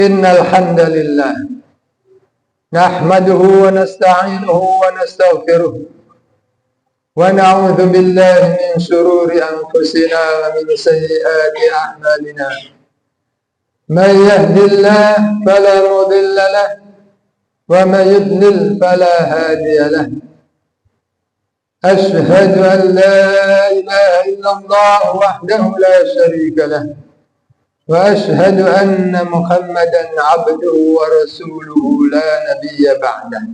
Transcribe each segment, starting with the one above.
Innal hamdalillah nahmaduhu wa nasta'inuhu wa nastaghfiruh wa na'udzu billahi min shururi anfusina wa min sayyiati a'malina. Man yahdihillahu fala mudilla lahu wa man yudlil fala hadiya lahu. Ashhadu an la ilaha illallah wahdahu la sharika lahu wa ashhadu anna Muhammadan abduhu wa rasuluhu la nabiyya ba'dah.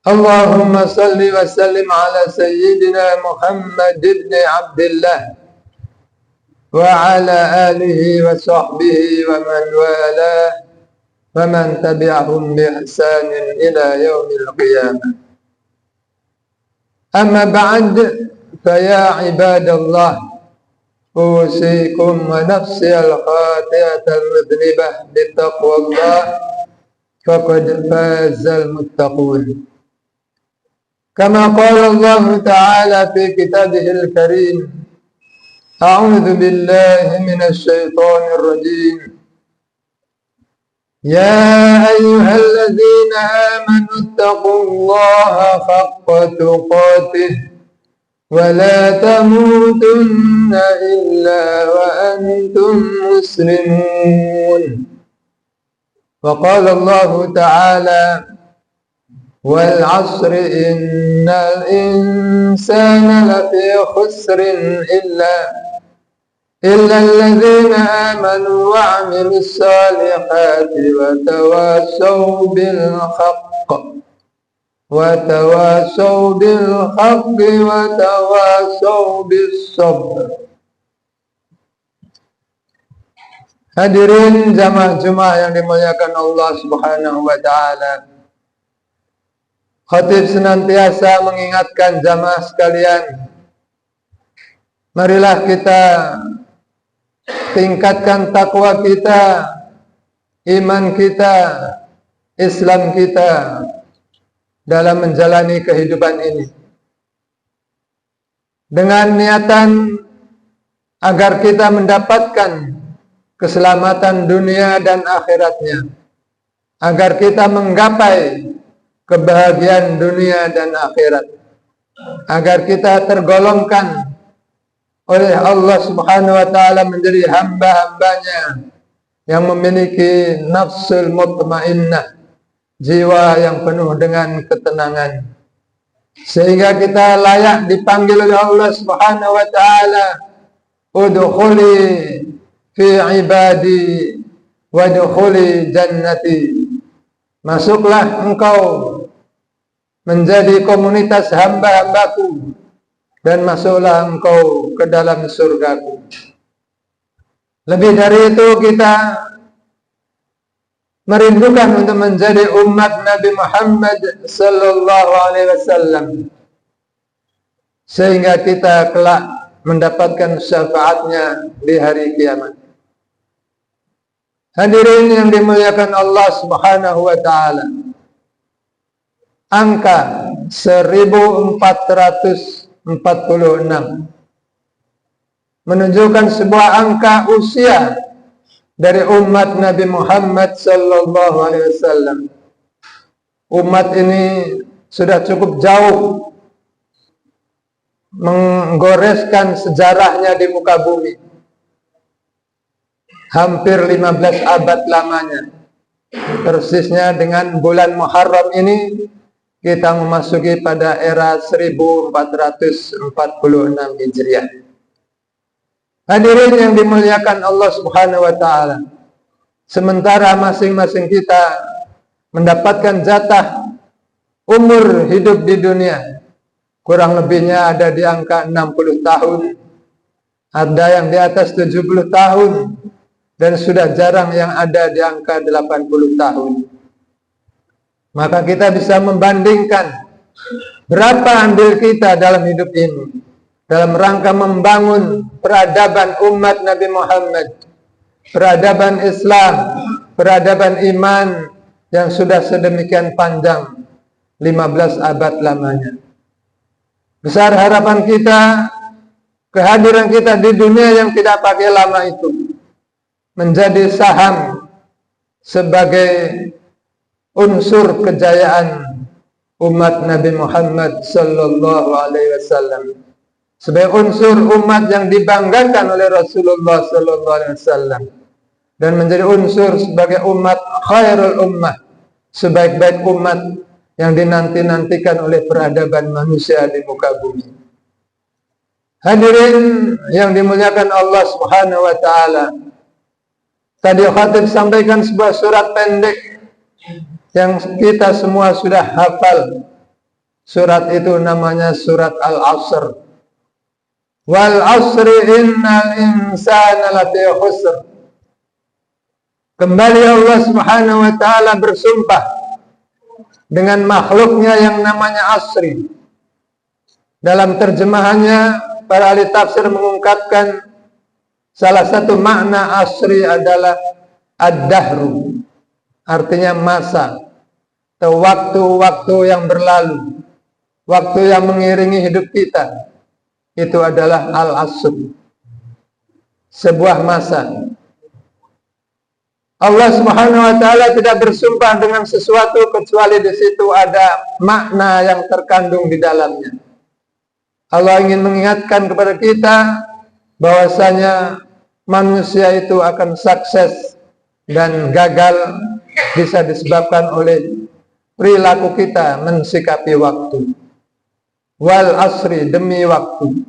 Allahumma salli wa sallim ala sayyidina Muhammad ibn Abdullah wa ala alihi wa sahbihi wa man walah wa man tabi'ahum bi ihsanin ila yaumil qiyamah. Amma ba'd, fa ya ibadallah, أوصيكم ونفسي الخاطئة المذنبة بتقوى الله فقد فاز المتقون. كما قال الله تعالى في كتابه الكريم: أعوذ بالله من الشيطان الرجيم. يا أيها الذين آمنوا اتقوا الله حق تقاته ولا تموتن إلا وأنتم مسلمون. وقال الله تعالى: والعصر إن الإنسان لفي خسر إلا الذين آمنوا وعملوا الصالحات وتواصوا بالحق wa tawasaw bis sabr. Hadirin jamaah Jumat yang dimuliakan Allah Subhanahu wa taala. Khatib senantiasa mengingatkan jamaah sekalian, marilah kita tingkatkan takwa kita, iman kita, Islam kita dalam menjalani kehidupan ini, dengan niatan agar kita mendapatkan keselamatan dunia dan akhiratnya, agar kita menggapai kebahagiaan dunia dan akhirat, agar kita tergolongkan oleh Allah Subhanahu wa taala menjadi hamba-hambanya yang memiliki nafsul mutmainnah, jiwa yang penuh dengan ketenangan, sehingga kita layak dipanggil oleh Allah Subhanahu wa taala, udkhuli fi ibadi wadkhuli jannati. Masuklah engkau menjadi komunitas hamba-hambaku dan masuklah engkau ke dalam surgaku. Lebih dari itu, kita merindukan untuk menjadi umat Nabi Muhammad sallallahu alaihi wasallam, sehingga kita kelak mendapatkan syafaatnya di hari kiamat. Hadirin yang dimuliakan Allah Subhanahu wa taala, angka 1446 menunjukkan sebuah angka usia dari umat Nabi Muhammad sallallahu alaihi wasallam. Umat ini sudah cukup jauh menggoreskan sejarahnya di muka bumi. Hampir 15 abad lamanya. Persisnya dengan bulan Muharram ini kita memasuki pada era 1446 Hijriah. Hadirin yang dimuliakan Allah Subhanahu wa taala, sementara masing-masing kita mendapatkan jatah umur hidup di dunia, kurang lebihnya ada di angka 60 tahun, ada yang di atas 70 tahun, dan sudah jarang yang ada di angka 80 tahun. Maka kita bisa membandingkan berapa andil kita dalam hidup ini, dalam rangka membangun peradaban umat Nabi Muhammad, peradaban Islam, peradaban iman yang sudah sedemikian panjang, 15 abad lamanya. Besar harapan kita, kehadiran kita di dunia yang tidak pakai lama itu, menjadi saham sebagai unsur kejayaan umat Nabi Muhammad sallallahu alaihi wasallam, sebagai unsur umat yang dibanggakan oleh Rasulullah sallallahu alaihi wasallam, dan menjadi unsur sebagai umat khairul ummah, sebaik-baik umat yang dinanti-nantikan oleh peradaban manusia di muka bumi. Hadirin yang dimuliakan Allah Subhanahu wa taala, tadi khatib sampaikan sebuah surat pendek yang kita semua sudah hafal. Surat itu namanya surat Al-Asr. Wal asri innal insana lafi khusr. Kembali Allah Subhanahu wa taala bersumpah dengan makhluknya yang namanya asri. Dalam terjemahannya, para ahli tafsir mengungkapkan salah satu makna asri adalah ad-dahru, artinya masa atau waktu-waktu yang berlalu, waktu yang mengiringi hidup kita. Itu adalah al-asr, sebuah masa. Allah Subhanahu wa taala tidak bersumpah dengan sesuatu kecuali di situ ada makna yang terkandung di dalamnya. Allah ingin mengingatkan kepada kita bahwasanya manusia itu akan sukses dan gagal bisa disebabkan oleh perilaku kita mensikapi waktu. Wal asri, demi waktu.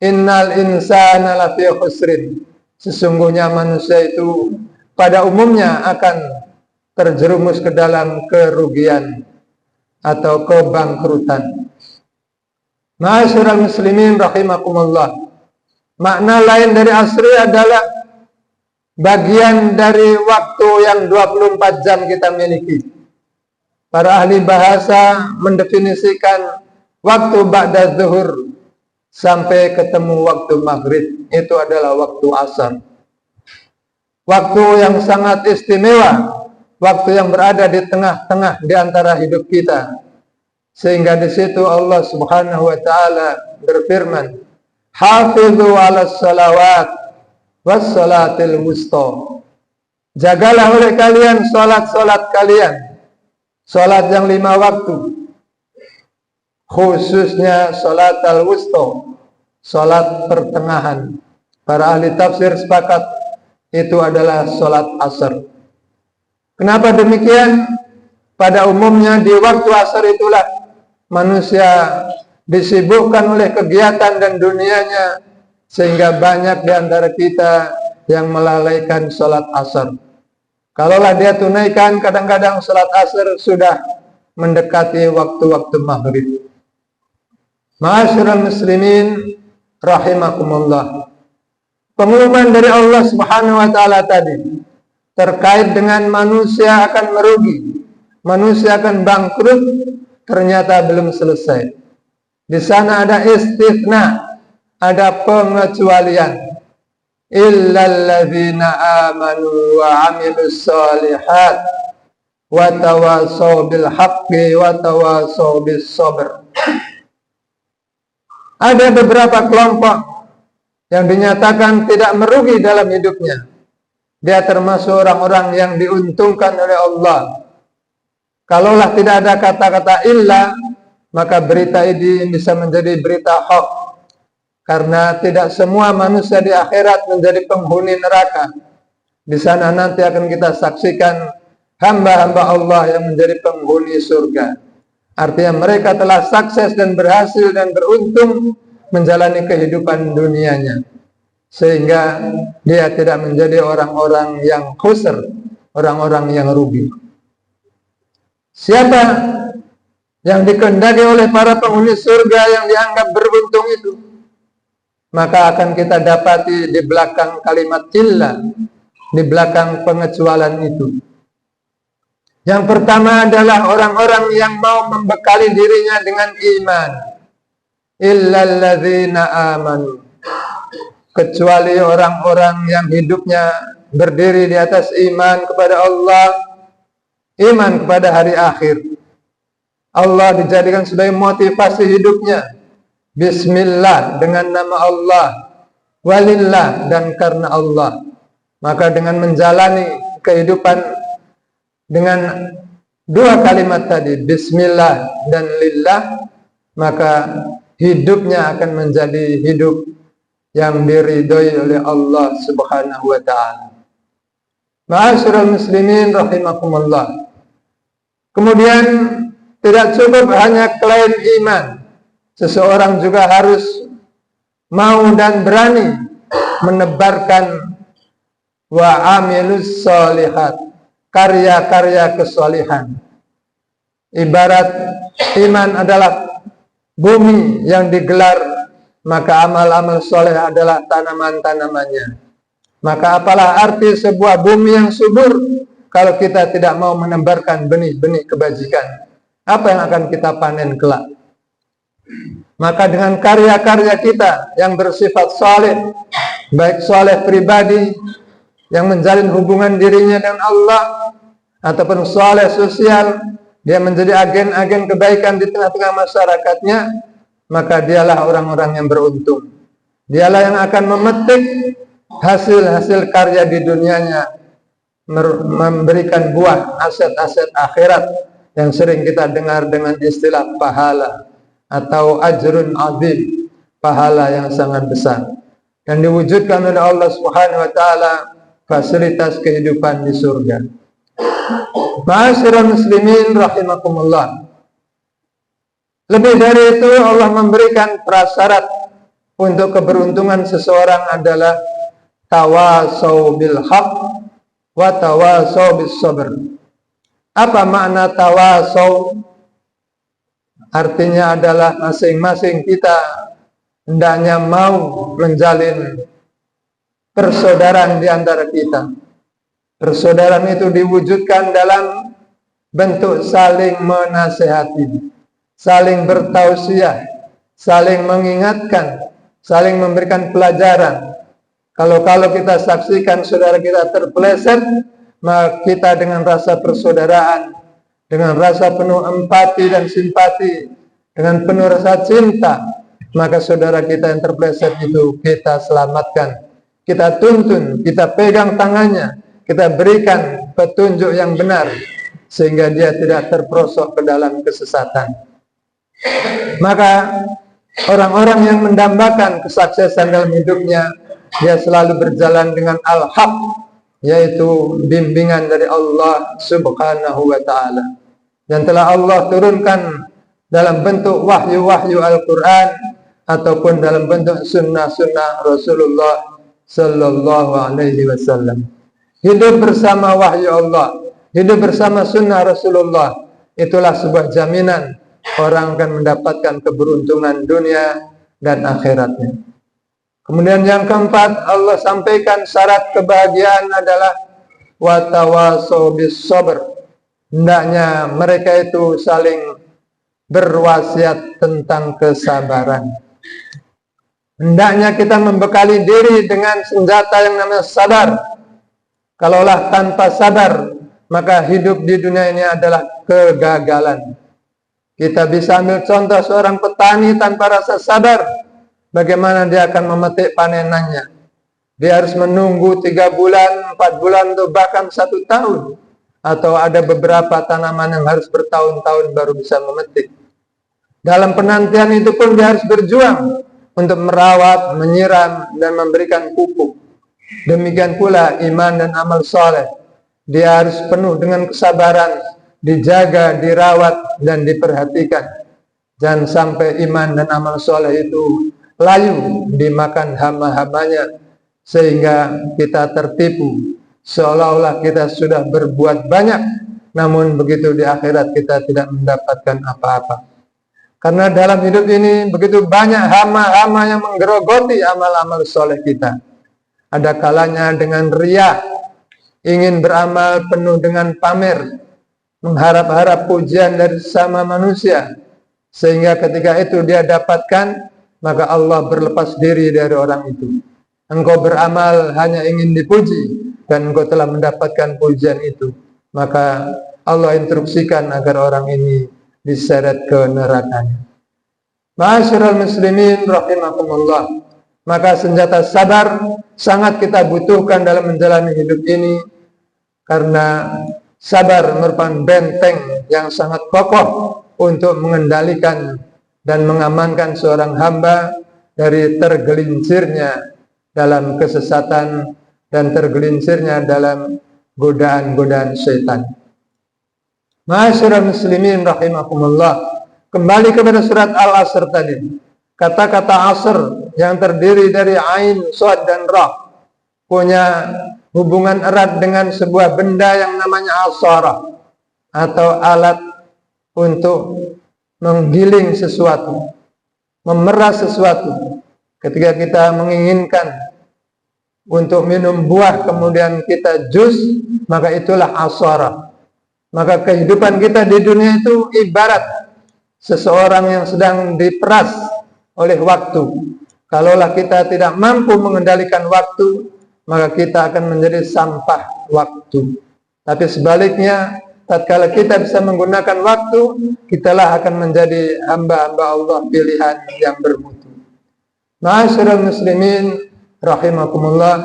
Innal insana lafi khusrin. Sesungguhnya manusia itu pada umumnya akan terjerumus ke dalam kerugian atau kebangkrutan. Ma'asyiral muslimin rahimakumullah. Makna lain dari asri adalah bagian dari waktu yang 24 jam kita miliki. Para ahli bahasa mendefinisikan waktu ba'da zuhur sampai ketemu waktu maghrib itu adalah waktu asar. Waktu yang sangat istimewa, waktu yang berada di tengah-tengah di antara hidup kita. Sehingga di situ Allah Subhanahu wa taala berfirman, "Hafizu 'alas salawat was salatil wusta." Jagalah oleh kalian salat-salat kalian, salat yang 5 waktu, khususnya salat al-wusta, salat pertengahan. Para ahli tafsir sepakat itu adalah salat asar. Kenapa demikian? Pada umumnya di waktu asar itulah manusia disibukkan oleh kegiatan dan dunianya, sehingga banyak di antara kita yang melalaikan salat asar. Kalaulah dia tunaikan, kadang-kadang salat asar sudah mendekati waktu-waktu maghrib. Ma'asyiral muslimin rahimakumullah. Pengumuman dari Allah Subhanahu wa taala tadi terkait dengan manusia akan merugi, manusia akan bangkrut, ternyata belum selesai. Di sana ada istitsna, ada pengecualian. Illal ladzina amanu wa 'amilus shalihat wa tawassaw bil haqqi wa tawassaw bis sabr. Ada beberapa kelompok yang dinyatakan tidak merugi dalam hidupnya. Dia termasuk orang-orang yang diuntungkan oleh Allah. Kalaulah tidak ada kata-kata illa, maka berita ini bisa menjadi berita hoax. Karena tidak semua manusia di akhirat menjadi penghuni neraka. Di sana nanti akan kita saksikan hamba-hamba Allah yang menjadi penghuni surga. Artinya mereka telah sukses dan berhasil dan beruntung menjalani kehidupan dunianya, sehingga dia tidak menjadi orang-orang yang khusr, orang-orang yang rugi. Siapa yang dikehendaki oleh para penghuni surga yang dianggap beruntung itu? Maka akan kita dapati di belakang kalimat illa, di belakang pengecualian itu. Yang pertama adalah orang-orang yang mau membekali dirinya dengan iman. Illal ladzina amanu. Kecuali orang-orang yang hidupnya berdiri di atas iman kepada Allah, iman kepada hari akhir. Allah dijadikan sebagai motivasi hidupnya. Bismillah, dengan nama Allah. Walillah, dan karena Allah. Maka dengan menjalani kehidupan dengan dua kalimat tadi, bismillah dan lillah, maka hidupnya akan menjadi hidup yang diridhoi oleh Allah Subhanahu wa taala. Ma'asyiral muslimin rahimakumullah. Kemudian tidak cukup hanya klaim iman. Seseorang juga harus mau dan berani menebarkan wa amilus sholihat, karya-karya kesolihan. Ibarat iman adalah bumi yang digelar, maka amal-amal soleh adalah tanaman-tanamannya. Maka apalah arti sebuah bumi yang subur kalau kita tidak mau menebarkan benih-benih kebajikan? Apa yang akan kita panen kelak? Maka dengan karya-karya kita yang bersifat soleh, baik soleh pribadi yang menjalin hubungan dirinya dengan Allah, ataupun soleh sosial, dia menjadi agen-agen kebaikan di tengah-tengah masyarakatnya, maka dialah orang-orang yang beruntung. Dialah yang akan memetik hasil-hasil karya di dunianya, memberikan buah aset-aset akhirat yang sering kita dengar dengan istilah pahala atau ajrun azim, pahala yang sangat besar, dan diwujudkan oleh Allah Subhanahu wa taala fasilitas kehidupan di surga. Ma'asyiral muslimin rahimakumullah. Lebih dari itu, Allah memberikan prasyarat untuk keberuntungan seseorang adalah tawasau bil haq wa tawasau bis sabr. Apa makna tawasau? Artinya adalah masing-masing kita hendaknya mau menjalin persaudaraan di antara kita. Persaudaraan itu diwujudkan dalam bentuk saling menasehati, saling bertausiah, saling mengingatkan, saling memberikan pelajaran. Kalau kita saksikan saudara kita terpeleset, maka kita dengan rasa persaudaraan, dengan rasa penuh empati dan simpati, dengan penuh rasa cinta, maka saudara kita yang terpeleset itu kita selamatkan, kita tuntun, kita pegang tangannya, kita berikan petunjuk yang benar, sehingga dia tidak terperosok ke dalam kesesatan. Maka orang-orang yang mendambakan kesuksesan dalam hidupnya, dia selalu berjalan dengan al-haq, yaitu bimbingan dari Allah Subhanahu wa ta'ala, yang telah Allah turunkan dalam bentuk wahyu-wahyu Al-Quran ataupun dalam bentuk sunnah-sunnah Rasulullah Sallallahu Alaihi Wasallam. Hidup bersama wahyu Allah, hidup bersama sunnah Rasulullah, itulah sebuah jaminan orang akan mendapatkan keberuntungan dunia dan akhiratnya. Kemudian yang keempat, Allah sampaikan syarat kebahagiaan adalah watawasau bis sabr. Hendaknya mereka itu saling berwasiat tentang kesabaran. Hendaknya kita membekali diri dengan senjata yang namanya sabar. Kalaulah tanpa sabar, maka hidup di dunia ini adalah kegagalan. Kita bisa ambil contoh seorang petani tanpa rasa sabar, bagaimana dia akan memetik panenannya. Dia harus menunggu 3 bulan, 4 bulan, atau bahkan 1 tahun. Atau ada beberapa tanaman yang harus bertahun-tahun baru bisa memetik. Dalam penantian itu pun dia harus berjuang untuk merawat, menyiram, dan memberikan pupuk. Demikian pula iman dan amal soleh. Dia harus penuh dengan kesabaran, dijaga, dirawat, dan diperhatikan. Jangan sampai iman dan amal soleh itu layu dimakan hama-hamanya, sehingga kita tertipu seolah-olah kita sudah berbuat banyak, namun begitu di akhirat kita tidak mendapatkan apa-apa. Karena dalam hidup ini begitu banyak hama-hama yang menggerogoti amal-amal soleh kita. Ada kalanya dengan riya, ingin beramal penuh dengan pamer, mengharap-harap pujian dari sesama manusia, sehingga ketika itu dia dapatkan, maka Allah berlepas diri dari orang itu. Engkau beramal hanya ingin dipuji, dan engkau telah mendapatkan pujian itu, maka Allah instruksikan agar orang ini diseret ke nerakanya. Ma'asyiral muslimin rahimakumullah. Maka senjata sabar sangat kita butuhkan dalam menjalani hidup ini, karena sabar merupakan benteng yang sangat kokoh untuk mengendalikan dan mengamankan seorang hamba dari tergelincirnya dalam kesesatan dan tergelincirnya dalam godaan-godaan syaitan. Ma'asyiral muslimin rahimakumullah, kembali kepada surat Al-Asr tadi. Kata-kata asr yang terdiri dari ain, shad dan ra punya hubungan erat dengan sebuah benda yang namanya asara, atau alat untuk menggiling sesuatu, memeras sesuatu. Ketika kita menginginkan untuk minum buah kemudian kita jus, maka itulah asara. Maka kehidupan kita di dunia itu ibarat seseorang yang sedang diperas oleh waktu. Kalaulah kita tidak mampu mengendalikan waktu, maka kita akan menjadi sampah waktu. Tapi sebaliknya, tatkala kita bisa menggunakan waktu, kitalah akan menjadi hamba-hamba Allah pilihan yang bermutu. Ma'asyiral muslimin rahimakumullah,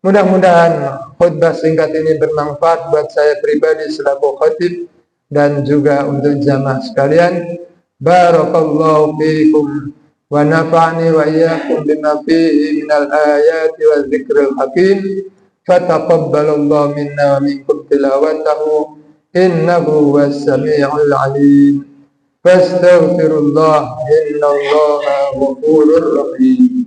mudah-mudahan khutbah singkat ini bermanfaat buat saya pribadi selaku khatib dan juga untuk jamaah sekalian. Barakallahu fiikum wa nafa'ani wa iyyakum bima fihi minal ayati wa dzikril hakim. Fataqabbalallahu minna wa minkum tilawatahu innahu was-sami'ul 'alim. Fastaghfirullah innallaha ghafurur rahim.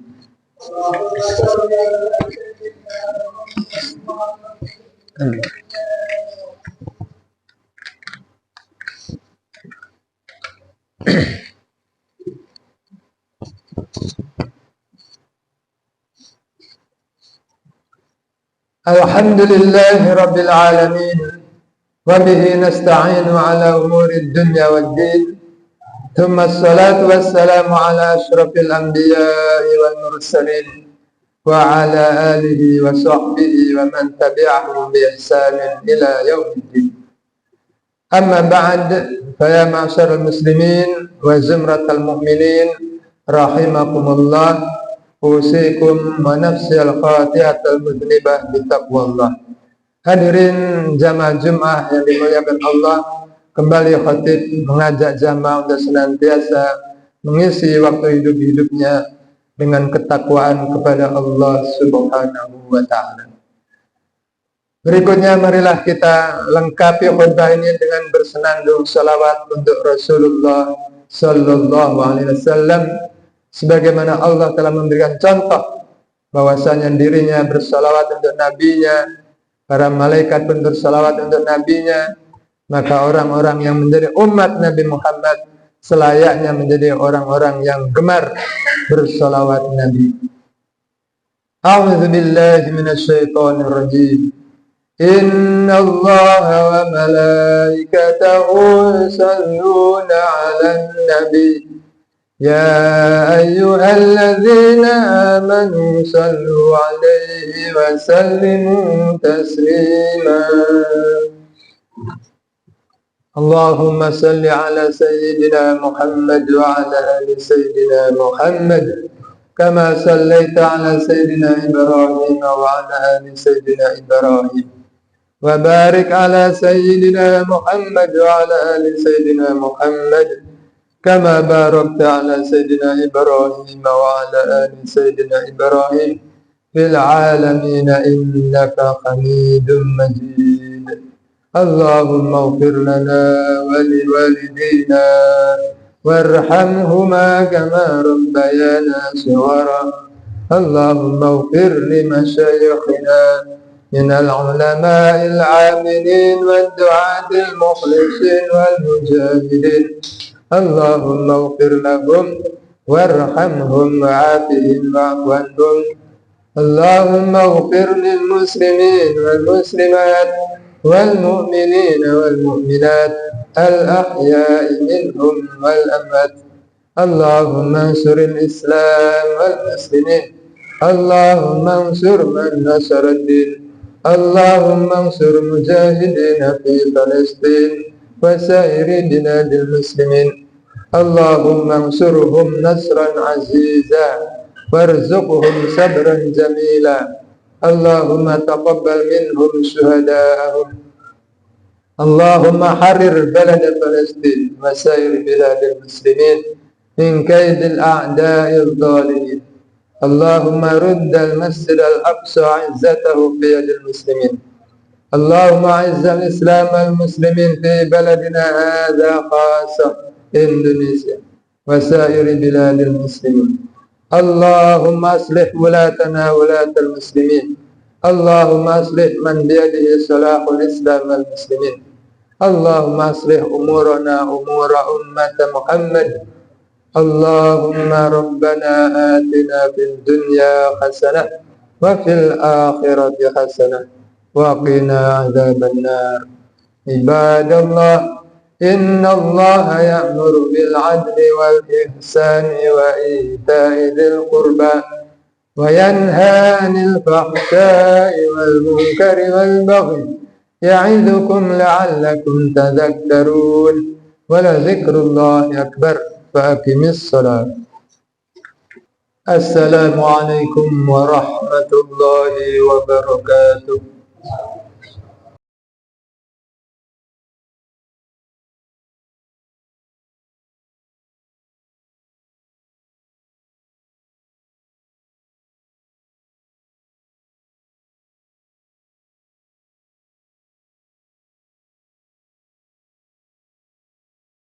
Alhamdulillahi rabbil alamin, wa bihi nasta'inu ala umuri dunya waddin. Thumma assalatu wassalamu ala asyrafil anbiya'i wal mursalin wa ala alihi wa sahbihi wa man tabi'ahum bi ihsanin ila yaumiddin. Amma ba'd, fa ya ma'syaral muslimin wa zumratal mu'minin rahimakumullah, usikum wa nafsi al-khati'atal mudnibah bitaqwallah. Hadirin jamaah Jumat yang dimuliakan Allah, kembali khatib mengajak jamaah untuk senantiasa mengisi waktu hidup-hidupnya dengan ketakwaan kepada Allah Subhanahu wa ta'ala. Berikutnya marilah kita lengkapi khutbah ini dengan bersenandung salawat untuk Rasulullah sallallahu alaihi wasallam, sebagaimana Allah telah memberikan contoh bahwasanya dirinya bersalawat untuk nabinya, para malaikat pun bersalawat untuk nabinya. Maka orang-orang yang menjadi umat Nabi Muhammad selayaknya menjadi orang-orang yang gemar bersalawat Nabi. A'udzu billahi minasyaitonir rajim. Inna Allaha wa malaikatahu yusalluna 'alan nabi. Ya ayyuhalladzina amanu sallu 'alaihi wa sallimu taslima. Allahumma salli ala sayyidina Muhammad wa ala ali sayyidina Muhammad kama sallaita ala sayyidina Ibrahim wa ala ali sayyidina Ibrahim wa barik ala sayyidina Muhammad wa ala ali sayyidina Muhammad kama barakta ala sayyidina Ibrahim wa ala ali sayyidina Ibrahim fil alamin innaka Hamidum Majid. Allahumma ighfir lana wa liwalidina warhamhuma kama rabbayana shighara. Allahumma ighfir li masyayikhina minal ulama'il 'amilin wad du'atil mukhlisin wal mujahidin. Allahumma ighfir lahum warhamhum wa'afihim wa'fu anhum. Allahumma ighfir lil muslimin wal muslimat والمؤمنين والمؤمنات الأحياء منهم والأموات. اللهم انصر الإسلام والمسلمين. اللهم انصر من نصر الدين. اللهم انصر مجاهدين في فلسطين وسائر بلاد المسلمين. اللهم انصرهم نصرا عزيزا وارزقهم صبرا جميلا. اللهم تقبل منهم شهداءهم. اللهم حرر بلد فلسطين وسائر بلاد المسلمين من كيد الأعداء الظالمين. اللهم رد المسجد الأقصى عزته في يد المسلمين. اللهم أعز الإسلام والمسلمين في بلدنا هذا خاصة إندونيسيا وسائر بلاد المسلمين. اللهم أصلح ولاتنا ولاة المسلمين. اللهم أصلح من بيده صلاح الإسلام والمسلمين. اللهم أصلح أمورنا أمور أمة محمد. اللهم ربنا آتنا في الدنيا حسنة وفي الآخرة حسنة وقنا عذاب النار. عباد الله، إن الله يأمر بالعدل والإحسان وإيتاء ذي القربى وينهى عن الفحشاء والمنكر والبغي يعظكم لعلكم تذكرون. ولذكر الله أكبر. فأقم الصلاة. السلام عليكم ورحمة الله وبركاته.